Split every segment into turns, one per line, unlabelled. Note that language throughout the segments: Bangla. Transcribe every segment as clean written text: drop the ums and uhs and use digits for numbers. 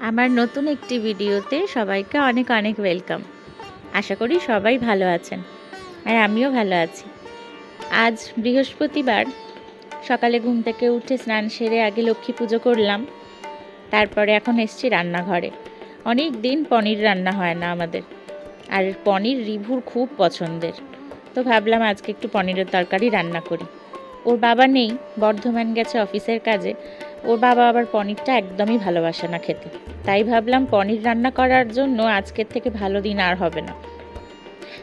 আমার নতুন একটি ভিডিওতে সবাইকে অনেক অনেক ওয়েলকাম। আশা করি সবাই ভালো আছেন আর আমিও ভালো আছি। আজ বৃহস্পতিবার, সকালে ঘুম থেকে উঠে স্নান সেরে আগে লক্ষ্মী পুজো করলাম, তারপরে এখন এসছি রান্নাঘরে। অনেক দিন পনির রান্না হয় না আমাদের, আর পনির রিভুর খুব পছন্দের, তো ভাবলাম আজকে একটু পনিরের তরকারি রান্না করি। ওর বাবা নেই, বর্ধমান গেছে অফিসের কাজে। ওর বাবা আবার পনিরটা একদমই ভালোবাসে না খেতে, তাই ভাবলাম পনির রান্না করার জন্য আজকের থেকে ভালো দিন আর হবে না।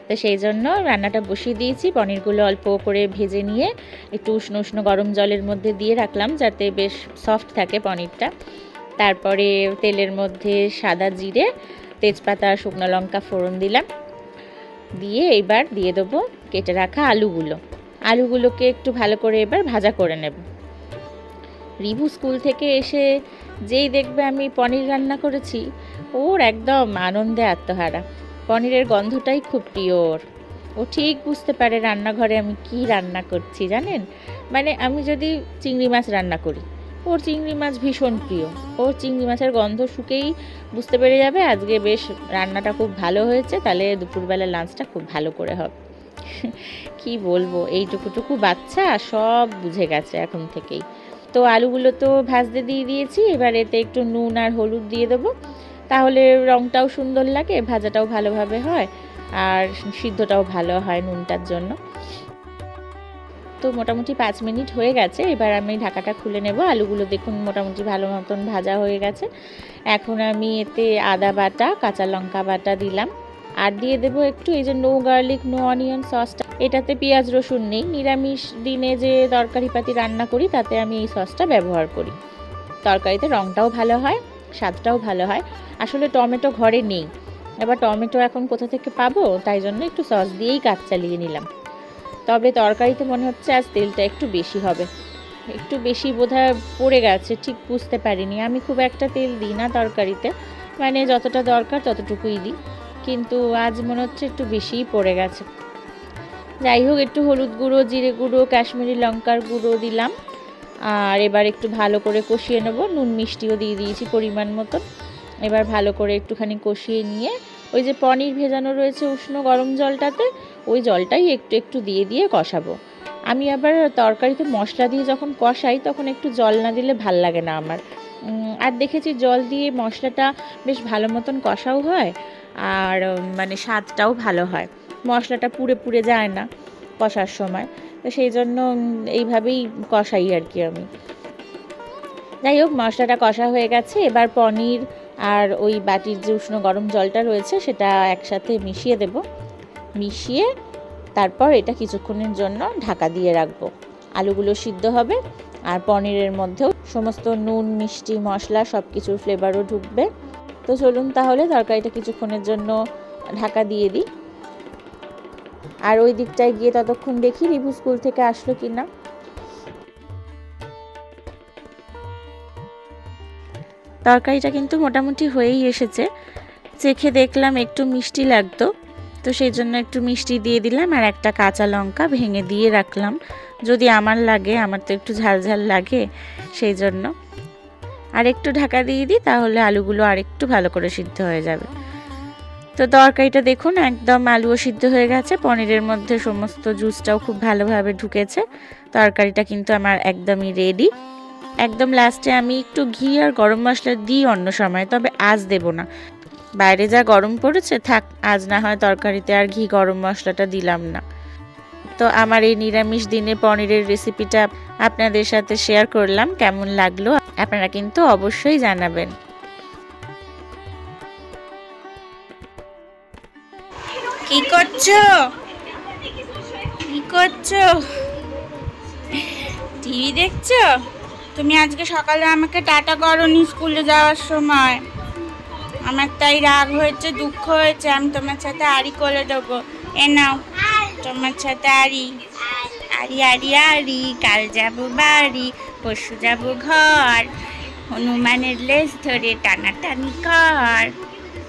তো সেই জন্য রান্নাটা বসিয়ে দিয়েছি। পনিরগুলো অল্প করে ভেজে নিয়ে একটু উষ্ণ উষ্ণ গরম জলের মধ্যে দিয়ে রাখলাম, যাতে বেশ সফট থাকে পনিরটা। তারপরে তেলের মধ্যে সাদা জিরে, তেজপাতা, শুকনো লঙ্কা ফোড়ন দিলাম, দিয়ে এবার দিয়ে দেবো কেটে রাখা আলুগুলোকে একটু ভালো করে এবার ভাজা করে নেব। রিভু স্কুল থেকে এসে যেই দেখবে আমি পনির রান্না করেছি, ওর একদম আনন্দে আত্মহারা। পনিরের গন্ধটাই খুব প্রিয় ওর। ও ঠিক বুঝতে পারে রান্নাঘরে আমি কি রান্না করছি, জানেন? মানে আমি যদি চিংড়ি মাছ রান্না করি, ওর চিংড়ি মাছ ভীষণ প্রিয়। ওর চিংড়ি মাছের গন্ধ শুকেই বুঝতে পেরে যাবে আজকে বেশ রান্নাটা খুব ভালো হয়েছে, তাহলে দুপুরবেলা লাঞ্চটা খুব ভালো করে হবে। কি বলবো, এইটুকুটুকু বাচ্চা সব বুঝে গেছে এখন থেকেই। তো আলুগুলো তো ভাজতে দিয়ে দিয়েছি, এবার এতে একটু নুন আর হলুদ দিয়ে দেবো, তাহলে রঙটাও সুন্দর লাগে, ভাজাটাও ভালোভাবে হয় আর সিদ্ধটাও ভালো হয় নুনটার জন্য। তো মোটামুটি 5 মিনিট হয়ে গেছে, এবার আমি ঢাকাটা খুলে নেব। আলুগুলো দেখুন মোটামুটি ভালো মতন ভাজা হয়ে গেছে। এখন আমি এতে আদা বাটা, কাঁচা লঙ্কা বাটা দিলাম, আর দিয়ে দেবো একটু এই যে নো গার্লিক নো অনিয়ন সসটা। এটাতে পেঁয়াজ রসুন নেই, নিরামিষ দিনে যে তরকারিপাতি রান্না করি তাতে আমি এই সসটা ব্যবহার করি। তরকারিতে রঙটাও ভালো হয়, স্বাদটাও ভালো হয়। আসলে টমেটো ঘরে নেই, এবার টমেটো এখন কোথা থেকে পাবো, তাই জন্য একটু সস দিয়েই কাজ চালিয়ে নিলাম। তবে তরকারিতে মনে হচ্ছে আজ তেলটা একটু বেশি হবে, একটু বেশি বোধহয় পড়ে গেছে, ঠিক বুঝতে পারিনি। আমি খুব একটা তেল দিই না তরকারিতে, মানে যতটা দরকার ততটুকুই দিই, কিন্তু আজ মনে হচ্ছে একটু বেশিই পড়ে গেছে। যাই হোক, একটু হলুদ গুঁড়ো, জিরে গুঁড়ো, কাশ্মীরি লঙ্কার গুঁড়ো দিলাম, আর এবার একটু ভালো করে কষিয়ে নেব। নুন মিষ্টিও দিয়ে দিয়েছি পরিমাণ মতো। এবার ভালো করে একটুখানি কষিয়ে নিয়ে ওই যে পনির ভেজানো রয়েছে উষ্ণ গরম জলটাতে, ওই জলটাই একটু একটু দিয়ে দিয়ে কষাবো। আমি আবার তরকারিতে মশলা দিয়ে যখন কষাই তখন একটু জল না দিলে ভাল লাগে না আমার। আর দেখেছি জল দিয়ে মশলাটা বেশ ভালো মতন কষাও হয়, আর মানে স্বাদটাও ভালো হয়, মশলাটা পুড়ে পুড়ে যায় না কষার সময়। তো সেই জন্য এইভাবেই কষাই আর কি আমি। যাই হোক, মশলাটা কষা হয়ে গেছে, এবার পনির আর ওই বাটির যে উষ্ণ গরম জলটা রয়েছে সেটা একসাথে মিশিয়ে দেব। মিশিয়ে তারপর এটা কিছুক্ষণের জন্য ঢাকা দিয়ে রাখবো। আলুগুলো সিদ্ধ হবে আর পনিরের মধ্যেও সমস্ত নুন মিষ্টি মশলা সব কিছুর ফ্লেভারও ঢুকবে। তো চলুন তাহলে তরকারিটা কিছুক্ষণের জন্য ঢাকা দিয়ে দিই, আর ওই দিকটায় গিয়ে ততক্ষণ দেখি রিভু স্কুল থেকে আসলো কি না। তরকারিটা কিন্তু মোটামুটি হয়েই এসেছে, চেখে দেখলাম একটু মিষ্টি লাগতো, তো সেই জন্য একটু মিষ্টি দিয়ে দিলাম, আর একটা কাঁচা লঙ্কা ভেঙে দিয়ে রাখলাম, যদি আমার লাগে, আমার তো একটু ঝাল ঝাল লাগে সেই জন্য। আর একটু ঢাকা দিয়ে দিই, তাহলে আলুগুলো আর একটু ভালো করে সিদ্ধ হয়ে যাবে। তো তরকারিটা দেখুন একদম আলুও সিদ্ধ হয়ে গেছে, পনিরের মধ্যে সমস্ত জুসটাও খুব ভালোভাবে ঢুকেছে। তরকারিটা কিন্তু আমার একদমই রেডি। একদম লাস্টে আমি একটু ঘি আর গরম মশলা দিই অন্য সময়, তবে আজ দেব না, বাইরে যা গরম পড়েছে, থাক আজ না হয় তরকারিতে আর ঘি গরম মশলাটা দিলাম না। তো আমার এই নিরামিষ দিনে পনিরের রেসিপিটা আপনাদের সাথে শেয়ার করলাম, কেমন লাগলো আপনারা কিন্তু অবশ্যই জানাবেন। কি করছো? টিভি দেখছো? তুমি আজকে সকালে আমাকে টাটা করোনি স্কুলে যাওয়ার সময়, আমার তাই রাগ হয়েছে, দুঃখ হয়েছে। আমি তোমার সাথে আড়ি করে দেবো, এ নাও তোমার সাথে আড়ি। আড়ি আড়ি আড়ি, কাল যাবো বাড়ি, পরশু যাবো ঘর, হনুমানের লেজ ধরে টানাটানি কর।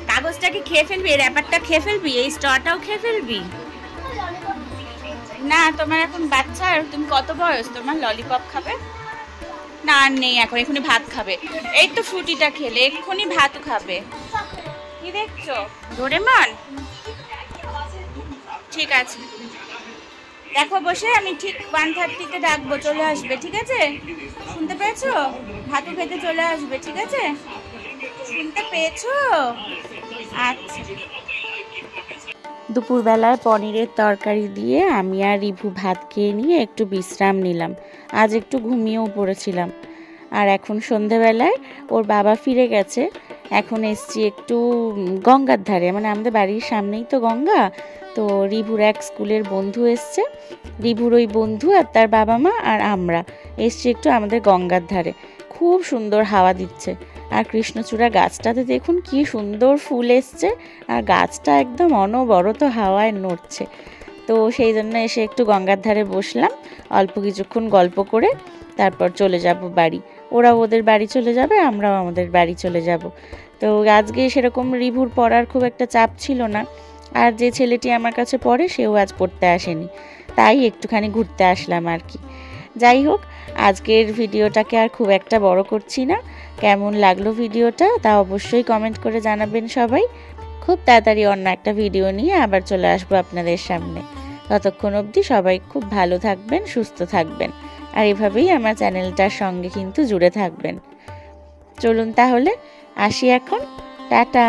কাগজটাকে খেয়ে ফেলবি, র্যাপারটা খেয়ে ফেলবি, এই স্ট্রটাও খেয়ে ফেলবি না? তোমার এখন বাচ্চা, তুমি কত বয়স তোমার ললিপপ খাবে?
না আর নেই, এখন এক্ষুনি ভাত খাবে। এই তো ফ্রুটিটা খেলে এক্ষুনি ভাত খাবে। কি দেখছো ডোরেমন? ঠিক আছে, দেখো বসে, আমি ঠিক 1:30-তে ডাকবো, চলে আসবে, ঠিক আছে? শুনতে পেয়েছো? ভাতু খেতে চলে আসবে, ঠিক আছে? শুনতে পেয়েছো? আচ্ছা।
দুপুরবেলায় পনিরের তরকারি দিয়ে আমি আর রিভু ভাত খেয়ে নিয়ে একটু বিশ্রাম নিলাম। আজ একটু ঘুমিয়েও পড়েছিলাম। আর এখন সন্ধেবেলায় ওর বাবা ফিরে গেছে। এখন এসছি একটু গঙ্গার ধারে, মানে আমাদের বাড়ির সামনেই তো গঙ্গা। তো রিভুর এক স্কুলের বন্ধু এসছে, রিভুর ওই বন্ধু আর তার বাবা মা আর আমরা এসছি একটু আমাদের গঙ্গার ধারে। খুব সুন্দর হাওয়া দিচ্ছে। আর কৃষ্ণচূড়া গাছটাতে দেখুন কি সুন্দর ফুল এসছে, আর গাছটা একদম অনবরত হাওয়ায় নড়ছে। তো সেই জন্য এসে একটু গঙ্গার ধারে বসলাম, অল্প কিছুক্ষণ গল্প করে তারপর চলে যাব বাড়ি। ওরাও ওদের বাড়ি চলে যাবে, আমরাও আমাদের বাড়ি চলে যাব। তো আজকে সেরকম রিভুর পড়ার খুব একটা চাপ ছিল না, আর যে ছেলেটি আমার কাছে পড়ে সেও আজ পড়তে আসেনি, তাই একটুখানি ঘুরতে আসলাম আর কি। যাই হোক, আজকের ভিডিওটাকে আর খুব একটা বড় করছি না। কেমন লাগলো ভিডিওটা তা অবশ্যই কমেন্ট করে জানাবেন সবাই। খুব তাড়াতাড়ি অন্য একটা ভিডিও নিয়ে আবার চলে আসবো আপনাদের সামনে। ততক্ষণ অবধি সবাই খুব ভালো থাকবেন, সুস্থ থাকবেন, আর এভাবেই আমার চ্যানেলটার সঙ্গে কিন্তু জুড়ে থাকবেন। চলুন তাহলে আসি এখন, টাটা।